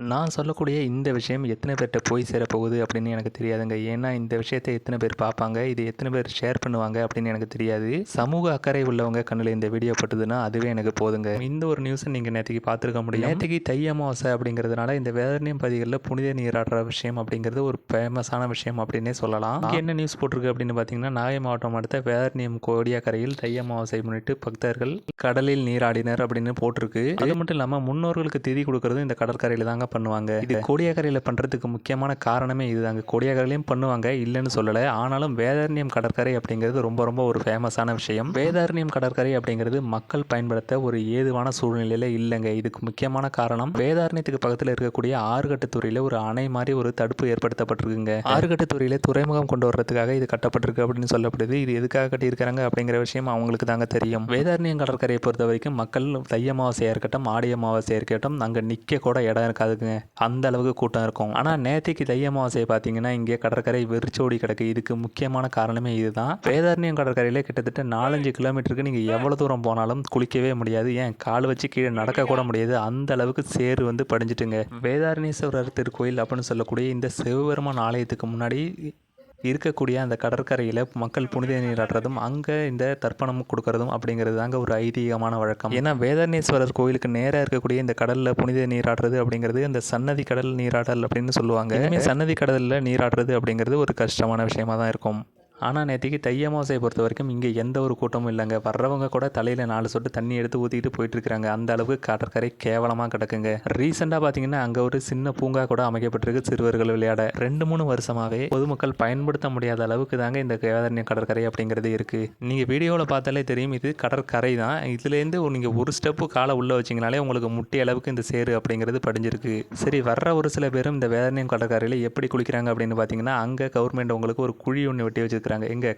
நான் சொல்லக்கூடிய இந்த விஷயம் எத்தனை பேர்கிட்ட போய் சேரப்போகுது அப்படின்னு எனக்கு தெரியாதுங்க. ஏன்னா இந்த விஷயத்தை எத்தனை பேர் பார்ப்பாங்க, இது எத்தனை பேர் ஷேர் பண்ணுவாங்க அப்படின்னு எனக்கு தெரியாது. சமூக அக்கறை உள்ளவங்க கண்ணில் இந்த வீடியோ பட்டுதுன்னா அதுவே எனக்கு போதுங்க. இந்த ஒரு நியூஸை நீங்கள் நேற்றுக்கு பார்த்துருக்க முடியும். நேற்றுக்கு தை அமாவாசை அப்படிங்கிறதுனால இந்த வேதாரண்யம் பகுதிகளில் புனித நீராடுற விஷயம் அப்படிங்கிறது ஒரு ஃபேமஸான விஷயம் அப்படின்னே சொல்லலாம். இங்கே என்ன நியூஸ் போட்டிருக்கு அப்படின்னு பார்த்தீங்கன்னா, நாகை மாவட்டம் அடுத்த வேதாரண்யம் கோடியாக்கரையில் தை அமாவாசை முன்னிட்டு பக்தர்கள் கடலில் நீராடினர் அப்படின்னு போட்டிருக்கு. அது மட்டும் இல்லாமல் முன்னோர்களுக்கு திதி கொடுக்கறது இந்த கடற்கரையில் தாங்க பண்ணுவாங்க. இது கோடியாக்கரையில் பண்ணுறதுக்கு முக்கியமான காரணமே இதுதாங்க. கோடியாக்கரையிலையும் பண்ணுவாங்க, இல்லைன்னு சொல்லலை. ஆனாலும் வேதாரண்யம் கடற்கரை அப்படிங்கிறது ரொம்ப ரொம்ப ஒரு ஃபேமஸான விஷயம். வேதாரண்யம் கடற்கரை அப்படிங்கிறது மக்கள் பயன்படுத்த ஒரு ஏதுவான சூழ்நிலையில் இல்லைங்க. இதுக்கு முக்கியமான காரணம் வேதாரண்யத்துக்கு பக்கத்தில் இருக்கக்கூடிய ஆறுகட்டுத்துறையில் ஒரு அணை மாதிரி ஒரு தடுப்பு ஏற்படுத்தப்பட்டிருக்குங்க. ஆறுகட்டுத்துறையில் துறைமுகம் கொண்டு வர்றதுக்காக இது கட்டப்பட்டிருக்கு அப்படின்னு சொல்லப்படுது. இது எதுக்காக கட்டியிருக்கிறாங்க அப்படிங்கிற விஷயம் அவங்களுக்கு தாங்க தெரியும். வேதாரண்யம் கடற்கரையை பொறுத்த வரைக்கும் மக்கள் தை அமாவாசையாக இருக்கட்டும், ஆடி அமாவாசையாக இருக்கட்டும், அங்கே நிற்க கூட இடம் இருக்காதுங்க. அந்த அளவுக்கு கூட்டம் இருக்கும். ஆனால் நேற்றுக்கு தை அமாவாசையை பார்த்தீங்கன்னா இங்கே கடற்கரை வெறிச்சோடி கிடக்கு. இதுக்கு முக்கியமான காரணமே இதுதான். வேதாரண்யம் கடற்கரையில் கிட்டத்தட்ட 4-5 கிலோமீட்டருக்கு நீங்கள் எவ்வளோ தூரம் போனாலும் குளிக்கவே முடியாது. ஏன் கால் வச்சு கீழே நடக்க கூட முடியாது. அந்த அளவுக்கு சேறு வந்து படிஞ்சிட்டுங்க. வேதாரண்யேஸ்வரர் திருக்கோயில் அப்படின்னு சொல்லக்கூடிய இந்த சிவபெருமான் ஆலயத்துக்கு முன்னாடி இருக்கக்கூடிய அந்த கடற்கரையில் மக்கள் புனித நீராடுறதும் அங்கே இந்த தர்ப்பணம் கொடுக்கறதும் அப்படிங்கிறது தாங்க ஒரு ஐதீகமான வழக்கம். ஏன்னா வேதாரண்யேஸ்வரர் கோயிலுக்கு நேராக இருக்கக்கூடிய இந்த கடலில் புனித நீராடுறது அப்படிங்கிறது இந்த சன்னதி கடல் நீராடல் அப்படின்னு சொல்லுவாங்க. சன்னதி கடலில் நீராடுறது அப்படிங்கிறது ஒரு கஷ்டமான விஷயமா தான் இருக்கும். ஆனால் நேற்றுக்கு தை அமாவாசையை பொறுத்த வரைக்கும் இங்கே எந்த ஒரு கூட்டமும் இல்லைங்க. வர்றவங்க கூட தலையில் 4 சொட்டு தண்ணி எடுத்து ஊற்றிட்டு போயிட்டுருக்காங்க. அந்த அளவுக்கு கடற்கரை கேவலமாக கிடக்குங்க. ரீசெண்டாக பார்த்தீங்கன்னா அங்கே ஒரு சின்ன பூங்கா கூட அமைக்கப்பட்டிருக்கு சிறுவர்கள் விளையாட. 2-3 வருஷமாகவே பொதுமக்கள் பயன்படுத்த முடியாத அளவுக்கு தாங்க இந்த வேதாரண்யம் கடற்கரை அப்படிங்கிறது இருக்குது. நீங்கள் வீடியோவில் பார்த்தாலே தெரியும், இது கடற்கரை தான். இதுலேருந்து நீங்கள் ஒரு ஸ்டெப்பு காலை உள்ளே வச்சிங்கனாலே உங்களுக்கு முட்டி அளவுக்கு இந்த சேரு அப்படிங்கிறது படிஞ்சிருக்கு. சரி, வர்ற ஒரு சில பேரும் இந்த வேதாரண்யம் கடற்கரையில் எப்படி குளிக்கிறாங்க அப்படின்னு பார்த்தீங்கன்னா, அங்கே கவர்மெண்ட் உங்களுக்கு ஒரு குழி ஒன்று வெட்டி வச்சுருக்காங்க. எங்க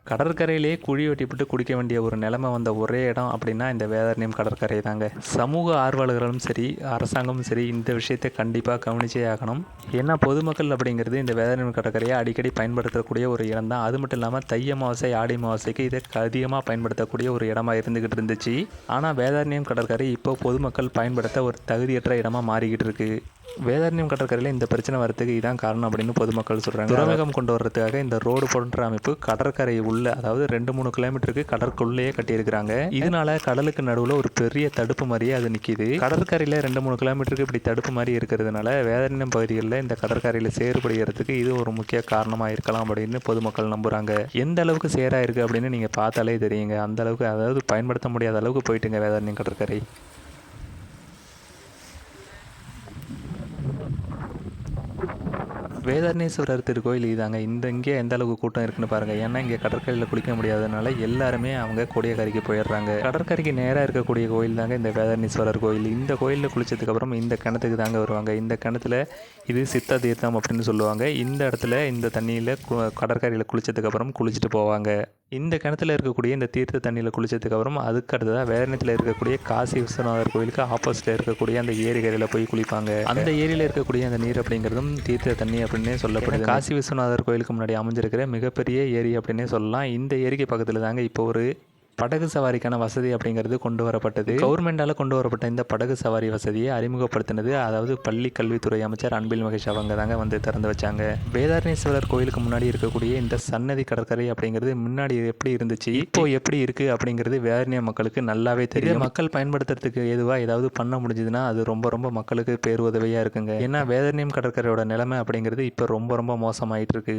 கடற்கரையிலே குழி வெட்டிவிட்டு குடிக்க வேண்டிய ஒரு நிலைமை வந்த ஒரே இடம் அப்படின்னா இந்த வேதாரண்யம் கடற்கரை தாங்க. சமூக ஆர்வலர்களும் சரி, அரசாங்கமும் சரி இந்த விஷயத்தை கண்டிப்பாக கவனிச்சே ஆகணும். ஏன்னா பொதுமக்கள் அப்படிங்கிறது இந்த வேதாரண்யம் கடற்கரையை அடிக்கடி பயன்படுத்தக்கூடிய ஒரு இடம் தான். அது மட்டும் இல்லாமல் தை அமாவாசை ஆடி அமாவாசைக்கு இதை அதிகமாக பயன்படுத்தக்கூடிய ஒரு இடமா இருந்துகிட்டு இருந்துச்சு. ஆனால் வேதாரண்யம் கடற்கரை இப்போ பொதுமக்கள் பயன்படுத்த ஒரு தகுதியற்ற இடமா மாறிக்கிட்டு இருக்கு. வேதாரண்யம் கடற்கரையில் இந்த பிரச்சனை வரதுக்கு இதான் காரணம் அப்படின்னு பொதுமக்கள் சொல்கிறாங்க. துறைமுகம் கொண்டு வர்றதுக்காக இந்த ரோடு போன்ற அமைப்பு கடற்கரை உள்ள, அதாவது 2-3 கிலோமீட்டருக்கு கடற்குள்ளேயே கட்டியிருக்கிறாங்க. இதனால கடலுக்கு நடுவில் ஒரு பெரிய தடுப்பு மாதிரியே அது நிற்கிது. கடற்கரையில் 2-3 கிலோமீட்டருக்கு இப்படி தடுப்பு மாதிரி இருக்கிறதுனால வேதாரண்யம் பகுதிகளில் இந்த கடற்கரையில் சேறுபடுகிறதுக்கு இது ஒரு முக்கிய காரணமாக இருக்கலாம் அப்படின்னு பொதுமக்கள் நம்புகிறாங்க. எந்த அளவுக்கு சேராக இருக்குது அப்படின்னு நீங்கள் பார்த்தாலே தெரியுங்க. அந்த அளவுக்கு, அதாவது பயன்படுத்த முடியாத அளவுக்கு போயிட்டுங்க வேதாரண்யம் கடற்கரை. வேதாரண்யேஸ்வரர் திருக்கோயில் இதாங்க. இங்கே எந்த அளவுக்கு கூட்டம் இருக்குன்னு பாருங்கள். ஏன்னா இங்கே கடற்கரையில் குளிக்க முடியாததுனால எல்லாருமே அவங்க கோடியக்கரைக்கு போயிடுறாங்க. கடற்கரைக்கு நேராக இருக்கக்கூடிய கோயில் தாங்க இந்த வேதாரண்யேஸ்வரர் கோயில். இந்த கோயிலில் குளித்ததுக்கப்புறம் இந்த கிணத்துக்கு தாங்க வருவாங்க. இந்த கிணத்துல இது சித்த தீர்த்தம் அப்படின்னு சொல்லுவாங்க. இந்த இடத்துல இந்த தண்ணியில் கடற்கரையில் குளித்ததுக்கப்புறம் குளிச்சுட்டு போவாங்க. இந்த கிணத்துல இருக்கக்கூடிய இந்த தீர்த்த தண்ணியில் குளித்ததுக்கப்புறம் அதுக்கு அடுத்ததாக வேதாரண்யத்தில் இருக்கக்கூடிய காசி விஸ்வநாதர் கோயிலுக்கு ஆப்போசிட்டில் இருக்கக்கூடிய அந்த ஏரிக்கரையில் போய் குளிப்பாங்க. அந்த ஏரியில் இருக்கக்கூடிய அந்த நீர் அப்படிங்கிறதும் தீர்த்த தண்ணி அப்படின்னே சொல்லப்படுது. காசி விஸ்வநாதர் கோயிலுக்கு முன்னாடி அமைஞ்சிருக்கிற மிகப்பெரிய ஏரி அப்படின்னே சொல்லலாம். இந்த ஏரிக்கு பக்கத்தில் தாங்க இப்போ ஒரு படகு சவாரிக்கான வசதி அப்படிங்கிறது கொண்டு வரப்பட்டது. கவர்மெண்டால் கொண்டு வரப்பட்ட இந்த படகு சவாரி வசதியை அறிமுகப்படுத்தினது, அதாவது பள்ளி கல்வித்துறை அமைச்சர் அன்பில் மகேஷ் அவங்க தாங்க வந்து திறந்து வச்சாங்க. வேதாரண்யேஸ்வரர் கோயிலுக்கு முன்னாடி இருக்கக்கூடிய இந்த சன்னதி கடற்கரை அப்படிங்கிறது முன்னாடி எப்படி இருந்துச்சு, இப்போ எப்படி இருக்கு அப்படிங்கிறது வேதாரண்யம் மக்களுக்கு நல்லாவே தெரியும். மக்கள் பயன்படுத்துறதுக்கு ஏதுவாக ஏதாவது பண்ண முடிஞ்சதுன்னா அது ரொம்ப ரொம்ப மக்களுக்கு பேருதவியாக இருக்குங்க. ஏன்னா வேதாரண்யம் கடற்கரையோட நிலைமை அப்படிங்கிறது இப்போ ரொம்ப ரொம்ப மோசமாயிட்டு இருக்கு.